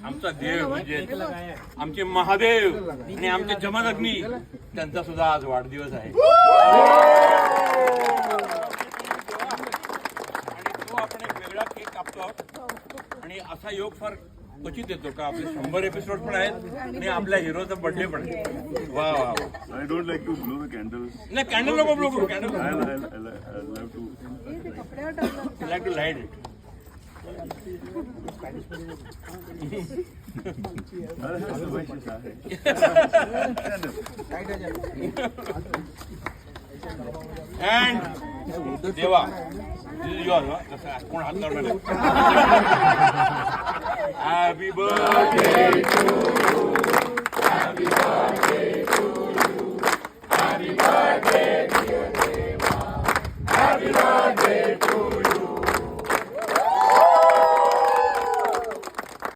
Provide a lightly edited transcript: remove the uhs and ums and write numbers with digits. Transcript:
आमचा देव म्हणजे आमचे महादेव आणि आमचे जमदग्नी त्यांचा सुद्धा आज वाढदिवस आहे. आणि तो आपण एक वेगळा केक कापतो आणि असा योग फार क्वचित येतो का आपले 100 एपिसोड पण आहेत आणि आपल्या हिरोचा बर्थडे पण आहे. वा वा. I don't like to blow the candles. नाही कॅन्डल नको ब्लो करू candle. I love to. Like to light it. And देवा कोण हात लावणार नाही. Happy birthday to you. Happy birthday to you. Happy birthday dear.